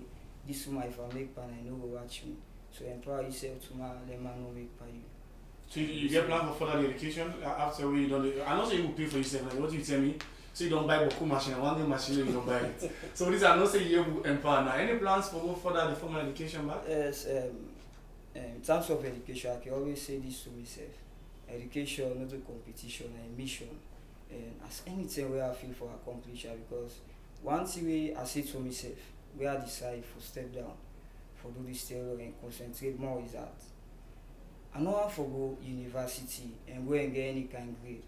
this woman if I make pan I know go watch me. So empower yourself to man let man no make pan you. So you get plan for further education after we don't. I know say you will pay for yourself. Like what you tell me, so you don't buy Boku machine. One day machine you don't buy it. So this I know say you will empower now. Any plans for go further the formal education back? Yes. In terms of education, I can always say this to myself. Education, not a competition, and mission. And as anything where I feel for accomplish because one thing way I say to myself, where I decide for step down, for do this tailor and concentrate more is that I know I for go university and go and get any kind of grade.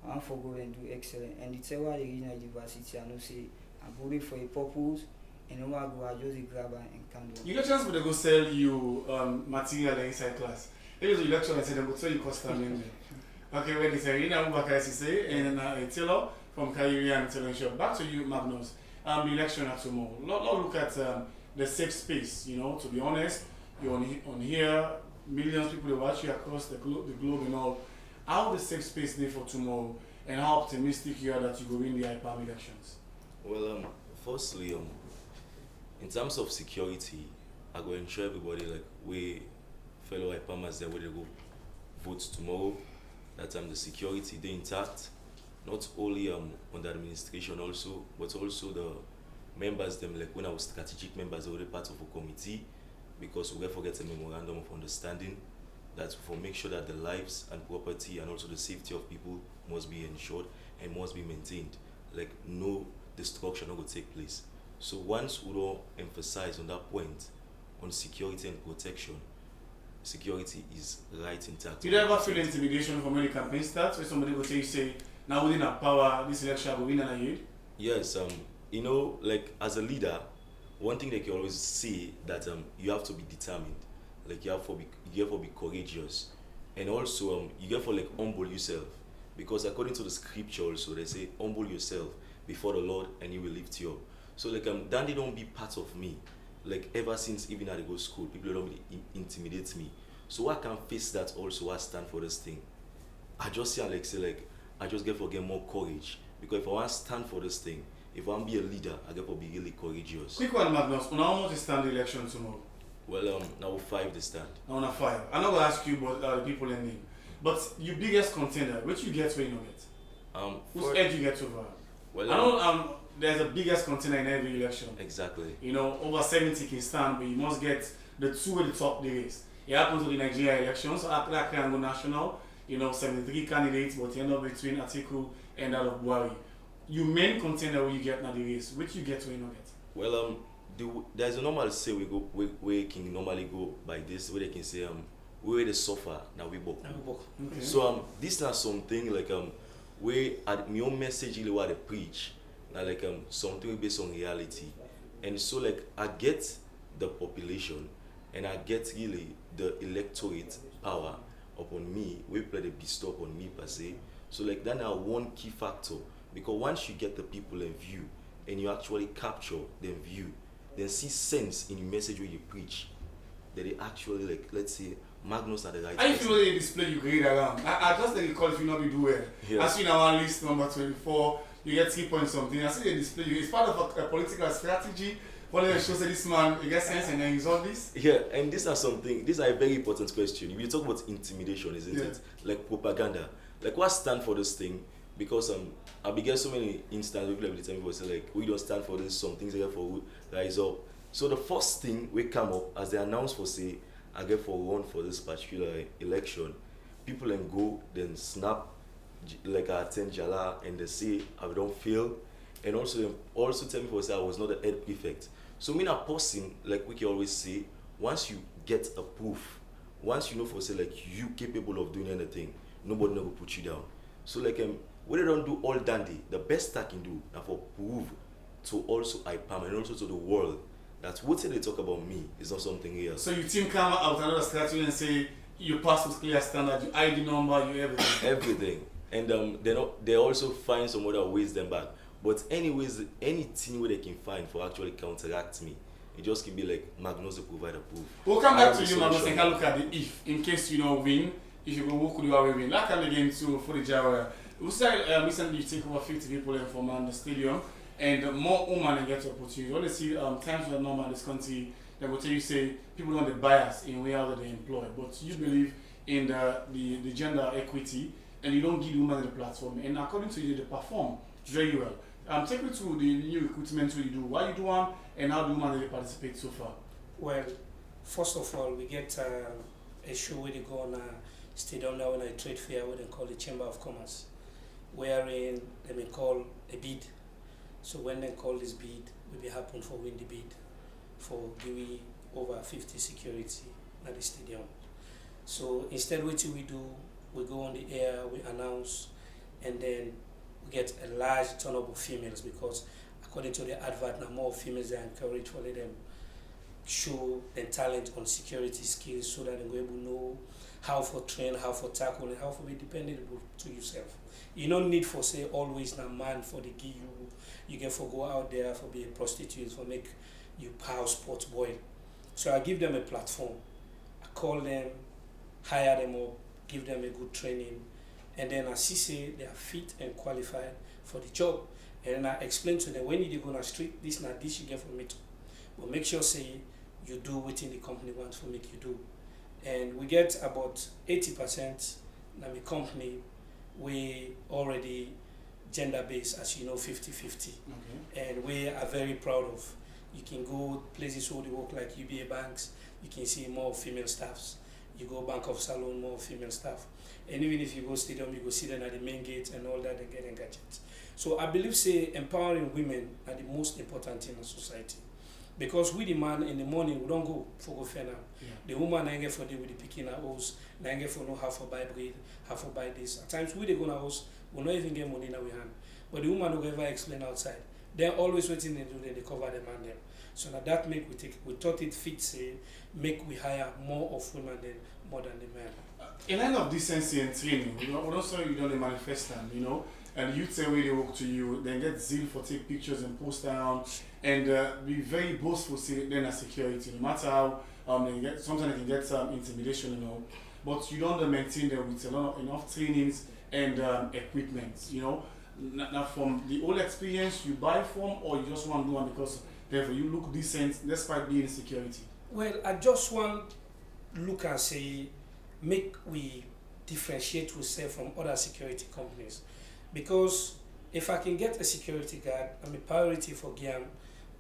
I want for go and do excellent. And the tailor the university, I know say I'm going for a purpose and no I go I just grab and candle. You get a chance for them go sell you material inside class. There is a lecture and say them go tell you custom in there. Okay, well, this is Irina Ubaka say and a tailor from Caribbean Tailoring Shop. Back to you, Magnus. The election at tomorrow. Let's look at the safe space. You know, to be honest, you're on here. Millions of people that watch you across the globe and all. How the safe space there for tomorrow, and how optimistic you are that you will win the IPAM elections? Well, firstly, in terms of security, I go ensure everybody like we fellow IPAMers there where they go vote tomorrow. That the security they intact, not only on the administration also, but also the members them like when our strategic members are already part of a committee, because we will forget a memorandum of understanding that for make sure that the lives and property and also the safety of people must be ensured and must be maintained. Like no destruction will take place. So once we don't emphasize on that point on security and protection, security is right intact. Did you ever feel intimidation from when the campaign starts, where somebody will say, now within our power, this election will win and I yield? Yes, you know, like as a leader, one thing they can always say that you have to be determined, like you have to be courageous, and also you have to like humble yourself, because according to the scripture also they say humble yourself before the Lord and He will lift you up. So like Dandy don't be part of me, like ever since even at the go school, people don't intimidate me. So I can face that also. I stand for this thing. I just say I just get more courage, because if I want to stand for this thing, if I want to be a leader, I get to be really courageous. Quick one, Magnus. How much is stand the election tomorrow? Well, now 5 they stand. Now 5. I'm not gonna ask you about the people in name, but your biggest contender, which you get where you know it? Whose edge you get over? Well, I know there's a biggest contender in every election. Exactly. You know, over 70 can stand, but you must get the two at the top of the race. It happened to the Nigeria elections, so Accra can go national. You know, 73 candidates, but you end up between Atiku and that of Buhari. Your main contender where you get now the race, which you get where you know get? Well, there's a normal say we can normally go by this, where they can say where they suffer now we book. Okay. So this is something like where at my own message really what they preach, now like something based on reality, and so like I get the population and I get really the electorate power upon me, we play the bestow upon me per se. So like that now one key factor, because once you get the people in view and you actually capture them view, then see sense in the message where you preach, that they actually like, let's say Magnus are the right I feel the display you create around. I just think you call if you not be do well. Yeah. I see now one list number 24, you get 3 points something. I see the display it's part of a political strategy. One of the shows that this man he gets sense and then he's all this. Yeah, and these are a very important question. If you talk about intimidation, isn't it? Like propaganda. Like what stand for this thing? Because I began so many instances where people say like we don't stand for this, some things are for rise up. So the first thing we come up as they announce for say I get for run for this particular election, people then go then snap like I attend Jala and they say I don't fail, and also tell me for say I was not the head prefect. So me a person like we can always say once you get a proof, once you know for say like you capable of doing anything, nobody never put you down. So like when they don't do all dandy, the best I can do now for prove to also IPAM and also to the world that what they talk about me is not something else. So you team come out another strategy and say you pass with clear standard, you ID number, you everything. Everything. And they also find some other ways them back. But anyways, anything where they can find for actually counteract me, it just can be like Magnus will provide a proof. We'll come back to you, Magnus, and look at the if, in case you don't win, if you go work with you away win. Like I'm again to for the Jawa. We said recently you take over 50 people from the stadium, and more women get the opportunity. You only see times when normal in this country, they will tell you say people want the bias in where that they employ, but you believe in the gender equity, and you don't give women the platform. And according to you, they perform very well. Take me to the new recruitment you do. Why you do one, and how do women participate so far? Well, first of all, we get a show where they go on a stadium now in a trade fair where they call the Chamber of Commerce, wherein they may call a bid. So when they call this bid, will be happen for win the bid for giving over 50 security at the stadium. So instead what we do, we go on the air, we announce, and then we get a large turnover of females because according to the advert, now more females are encouraged to let them show their talent on security skills so that they will able to know how for train, how for tackle, and how for be dependable to yourself. You don't need for say always a man for the give you can for go out there for be a prostitute for make you power sports boy. So I give them a platform. I call them, hire them up, give them a good training, and then I see say they are fit and qualified for the job. And then I explain to them when you go on the street, this not this you get from me too. But make sure say you do what the company wants to make you do. And we get about 80% in the company we already gender based, as you know, 50-50. And we are very proud of. You can go places where they work like UBA banks, you can see more female staffs. You go Bank of Salon, more female staff. And even if you go stadium, you go see them at the main gate and all that and get gadgets. So I believe say empowering women are the most important thing in society. Because we the man in the morning, we don't go for go fair now. Yeah. The woman I get for day with the picking our house, I get for know how for buy bread, how for buy this. At times we they go in our house, we not even get money in our hand. But the woman will ever explain outside. They're always waiting to do they cover them and them. So now that make we thought it fit say make we hire more of women than more than the men. In line of decency and training, we don't say you don't manifest them, you know. And you say where they work to you, then get zeal for take pictures and post down, and be very boastful say then as security. No matter how they get, sometimes they can get some intimidation, you know, but you don't maintain them with a lot of enough trainings and equipment, you know. Now from the old experience you buy from, or you just want to do one because therefore you look decent despite being in security. Well, I just want look and say make we differentiate ourselves from other security companies. Because if I can get a security guard, I'm a priority for Guiam,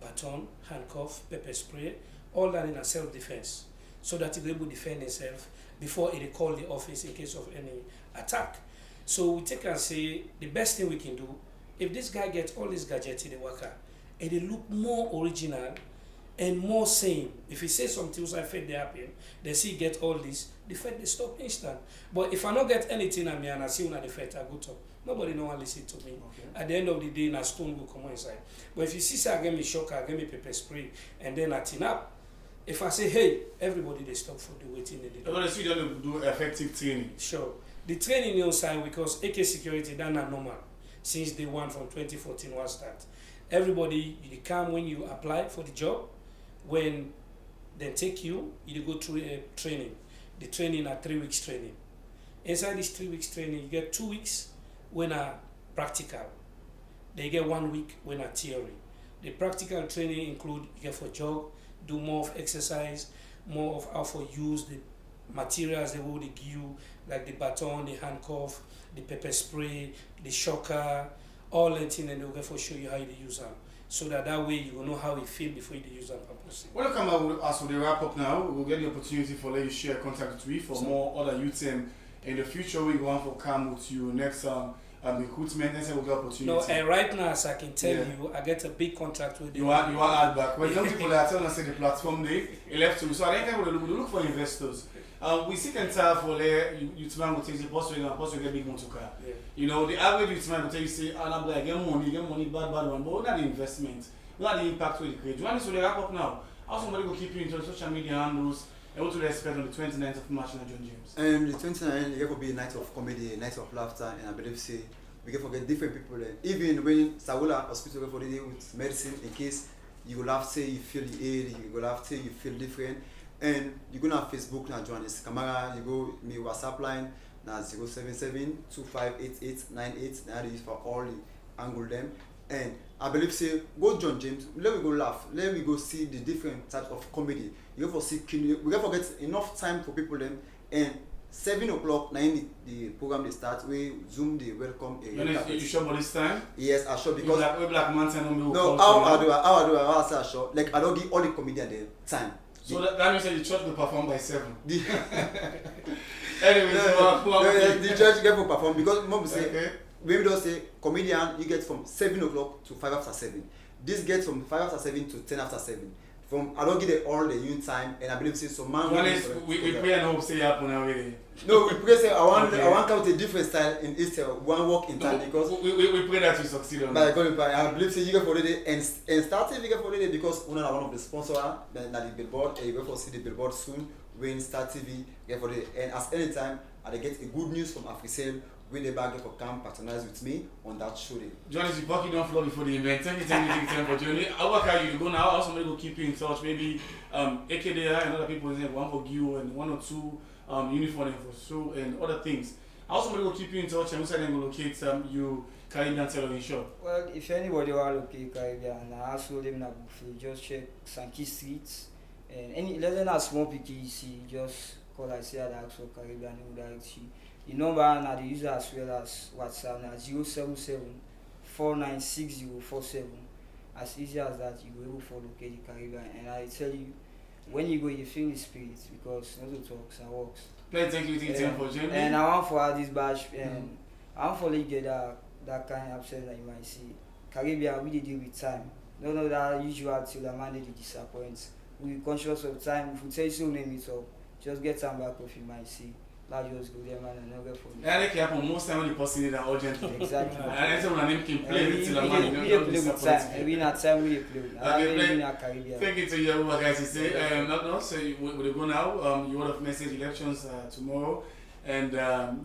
baton, handcuff, pepper spray, all that in a self-defense, so that he'll be able to defend himself before he call the office in case of any attack. So we take and say the best thing we can do, if this guy gets all these gadgets in the worker, and they look more original and more sane. If he says something I fed they happen, they see get all this, the fed they stop instant. But if I don't get anything on me and I see when the fed I go talk, nobody no one listen to me. Okay. At the end of the day, na stone will come inside. But if you see say I get me shocker, I get me pepper spray, and then I tin up. If I say hey, everybody they stop for the waiting they do. But you don't do effective training. Sure. The training inside because AK security that not normal since day one from 2014 was start. Everybody you come when you apply for the job. When they take you, you go through a training. The training are 3 weeks training. Inside this 3 weeks training, you get 2 weeks when are practical. They get 1 week when are theory. The practical training include you get for jog, do more of exercise, more of how for use the materials they will give you, like the baton, the handcuff, the pepper spray, the shocker, all that thing, and they'll get for show you how you use them. So that way you will know how you feel before you use them purposely. Welcome as we wrap up now. We'll get the opportunity for let you share contact with me for more other youth in the future. We're going to come with you next recruitment and say we get opportunity. No, and right now, as I can tell Yeah. you, I get a big contract with You are hard back. When young people are telling us say the platform they left to, so I think we look for investors. We seek and tell for you to man will take the post and get big motor car. Yeah. You know, the average youth man will tell you say, I'm like get money, bad one, but not the investment, not the impact we create. You want this to wrap up now? How somebody will keep you into social media handles and what to expect on the 29th of March in John James? The 29th, it will be a night of comedy, a night of laughter, and I believe say we can forget different people there. Even when Saula Hospital go for the day with medicine, in case you will have say you feel the aid, you will have say you feel different, and you go on Facebook now join us. Camera, you go me WhatsApp line now 077-2588-98. Now is for all the angle them. And I believe say go John James, let me go laugh, let me go see the different types of comedy. You go for see we can forget enough time for people them, and 7 o'clock now the program they start, we Zoom they welcome a You sure about this time? Yes, I sure because black man no, how I say I sure. Like I don't give all the comedian the time. So that means that the church will perform by 7. Anyways, the church get to perform because mom say when we don't say comedian you get from 7 o'clock to 5 after 7. This gets from 5 after 7 to 10 after 7. From I don't give it all the union time, and I believe say some man. We pray and hope say happen already. No, we pray say I want count a different style in Easter, one walk in time because we pray that we succeed on that. I believe say you get for the day and starting you get for the day because we are one of the sponsors na the billboard, and you go for see the billboard soon when Star TV get for the day. And as any time I get a good news from Africell when they back for come patronize with me on that show day. Johnny, you park you don't floor before the event. Thank you for joining. How about how you go now? How somebody will keep you in touch? Maybe AKDI and other people say one for you and 1 or 2 uniform for show and other things. How somebody will keep you in touch and who said they will locate you Caribbean Television Shop? Well, if anybody want to locate Caribbean, I also them na buffet. Just check Sankey Street and any let's say small PKC. Just call I say I ask for Caribbean who direct you. The number na the user as well as WhatsApp na 077-496047. As easy as that, you will able to locate the Caribbean. And I tell you, when you go, you feel the spirit because not to talks and walks. Thank you for joining. And I want for this batch, and I want for you get that kind of upset that you might see. Caribbean, we deal with time. No, that usual till the man they disappoint. We conscious of time. If we tell you so name it up, just get time back off you might see. That just go there, man, and not get for me. Yeah, they happen most time when the person need that urgently. Exactly. And I say when a name can play till the man we play with time. We not time we play. Thank you to you, guys. You say so we go now. You would have message elections tomorrow, and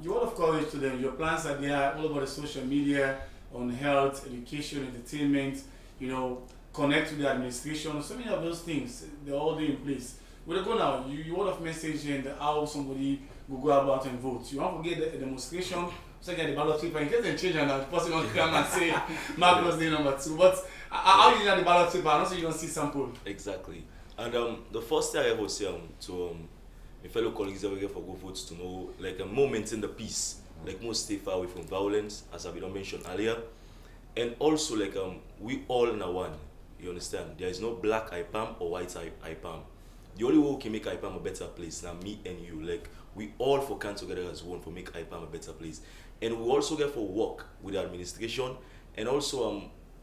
you would of courage to them. Your plans are there all over the social media on health, education, entertainment. You know, connect with the administration. So many of those things they're all there in place. We go now. You would have message and how somebody will go about and vote. You won't forget the demonstration, so get the ballot paper. In case they change and the person will come and say Magnus the number 2. But how you get the ballot paper? I don't say you don't see sample. Exactly. And the first thing I will say to my fellow colleagues that we get for go votes tomorrow, like a moment in the peace, like most stay far away from violence, as I've mentioned earlier, and also like we all in a one. You understand? There is no black IPAM or white IPAM. The only way we can make IPAM a better place now, me and you, like we all for come together as one for make IPAM a better place, and we also get for work with the administration, and also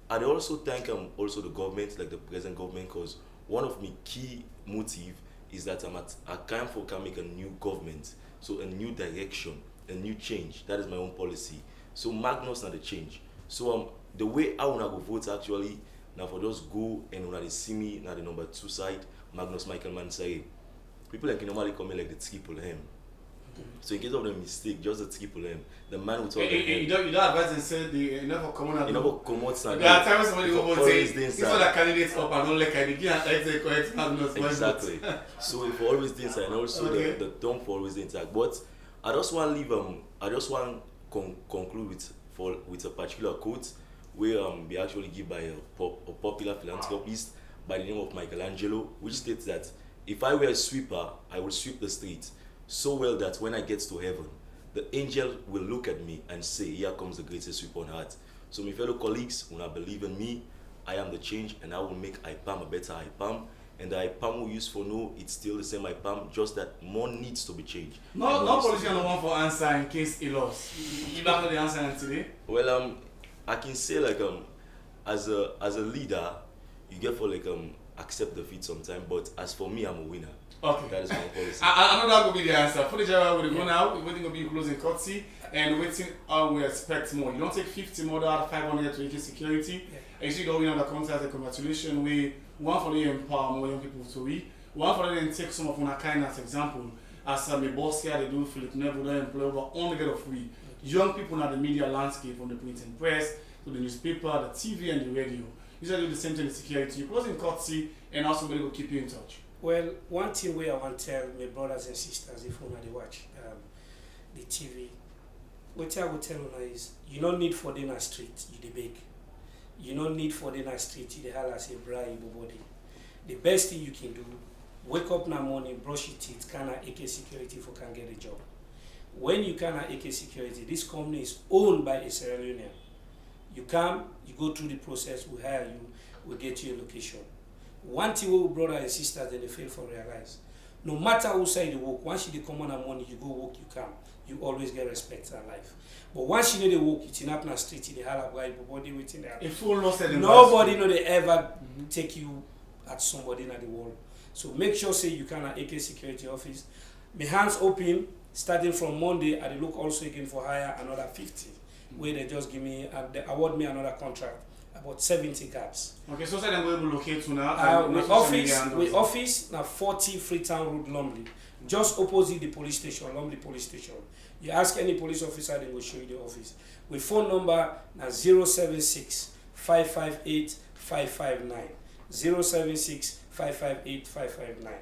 I also thank also the government, like the present government, because one of my key motive is that I can make a new government, so a new direction, a new change. That is my own policy. So Magnus not the change. So the way I wanna go vote actually now for those go and when they see me now the number 2 side. Magnus Michael Mansari. People like normally come in like the triple M. So in case of the mistake, just the triple M. The man will talk. You don't advise and say the enough of common. Enough of common. There are times somebody will say, "This one the candidates up and don't like it." You can't say correct Magnus. Exactly. So if always the inside, and also the tongue for always the intact. But I just want to leave. I just want to conclude with a particular quote where we actually give by a popular philanthropist by the name of Michelangelo, which states that if I were a sweeper, I will sweep the street so well that when I get to heaven, the angel will look at me and say, here comes the greatest sweeper on earth. So my fellow colleagues, when I believe in me, I am the change and I will make IPAM a better IPAM. And the IPAM we use for no, it's still the same IPAM, just that more needs to be changed. No politician no one for answer in case he lost. You back to the answer today? Well, I can say like as a leader, you get for like accept defeat sometimes, but as for me, I'm a winner. Okay. That is my policy. I know that will be the answer. For the Java, we're going now. We're waiting to be closing courtesy and waiting we expect more. You don't take 50 more out of 500 to AK security. Yeah. Actually, don't win on the contract. Congratulations. We want for you empower more young people to read. One for them take some of una kindness example. As my boss here, they do Philip Neville, they employ over only get of free. Young people in the media landscape, from the printing press to the newspaper, the TV, and the radio. You should do the same thing in security. You close in courtesy, and also somebody will keep you in touch. Well, one thing where I want to tell my brothers and sisters, if you want to watch the TV, what I will tell you is, you don't need for them a street, you the beg. You don't need for them a street, you the hell as a bribe body. The best thing you can do, wake up in the morning, brush your teeth, can AK Security for can get a job. When you can AK Security, this company is owned by a Sierra Leonean. You come, you go through the process, we hire you, we get you a location. One thing we brother and sisters that they fail for realize. No matter who say the work, once you come on the money, you go work, you come. You always get respect in life. But once you know the work, it's in up in the street, in the hall of guy, nobody waiting there. A full loss at the nobody know they ever take you at somebody in the world. So make sure say you can at AK Security Office. My hands open, starting from Monday, I look also again for hire another 50. Where they just give me, they award me another contract. About 70 guards. Okay, so say them going to locate to now. We office now 40 Freetown Road, Lumley, just opposite the police station, Lumley Police Station. You ask any police officer, they will show you the office. We phone number now 076 558 559, 076 558 559,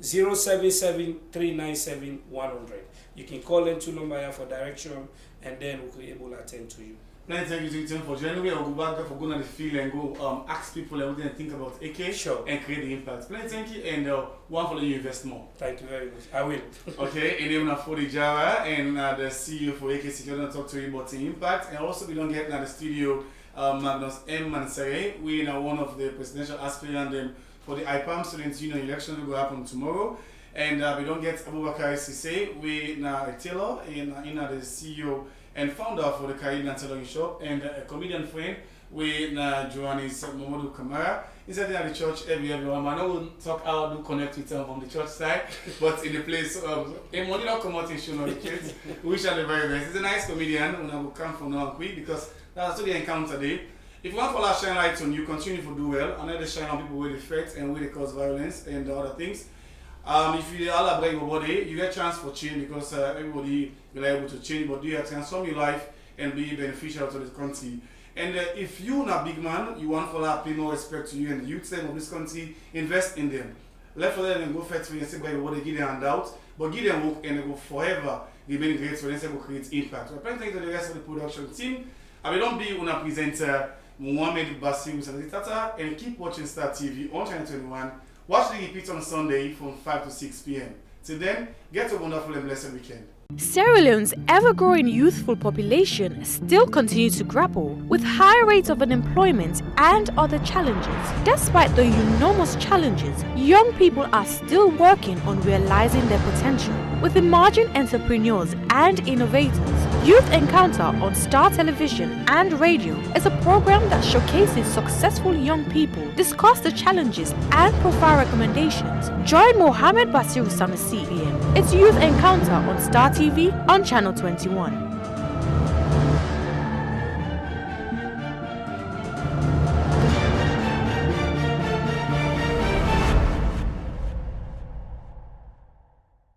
077 397 100. You can call them to number here for direction, and then we'll be able to attend to you. Thank you for joining me. I'll go back there for going on the field and go ask people everything and think about AK and create the impact. Thank you, and one for you invest more. Thank you very much. I will. Okay, and then for the Java and the CEO for AK Security, I'll talk to you about the impact. And also, we don't get in the studio Magnus M. Mansare. We are one of the presidential aspirants for the IPAM Students Union election will go happen tomorrow. And we don't get Abubakar Sise. We now a tailor in the CEO and founder for the Caribbean Tailoring Shop, and a comedian friend with Joannis Momodu Kamara. Inside the church, everyone. I know we'll talk how to connect with them from the church side, but in the place of a money not come out in show the kids. We wish her the very best. He's a nice comedian, and I will come from now and quick because that's what the encounter day. If you want to shine light on you, continue to do well. I know they shine on people with the threats and with the cause violence and other things. If you all break your body, you get a chance for change because everybody will be able to change, but do you have to transform your life and be beneficial to the country. And if you're not a big man, you want for that pay more respect to you and the youth of this country, invest in them. Let for them and go factory and say break your body, give them handout, but give them work and they go forever remain great for them to create impact. So I'm thank to the rest of the production team. I will not be on a presenter Mohamed Bassirou Sanatata, and keep watching Star TV on Channel 21. Watch the repeat on Sunday from 5 to 6 p.m. Till then, get a wonderful and blessed weekend. Sierra Leone's ever-growing youthful population still continues to grapple with high rates of unemployment and other challenges. Despite the enormous challenges, young people are still working on realizing their potential. With emerging entrepreneurs and innovators, Youth Encounter on Star Television and Radio is a program that showcases successful young people, discuss the challenges, and provide recommendations. Join Mohamed Bassirou Sanusi PM. It's Youth Encounter on Star TV on Channel 21.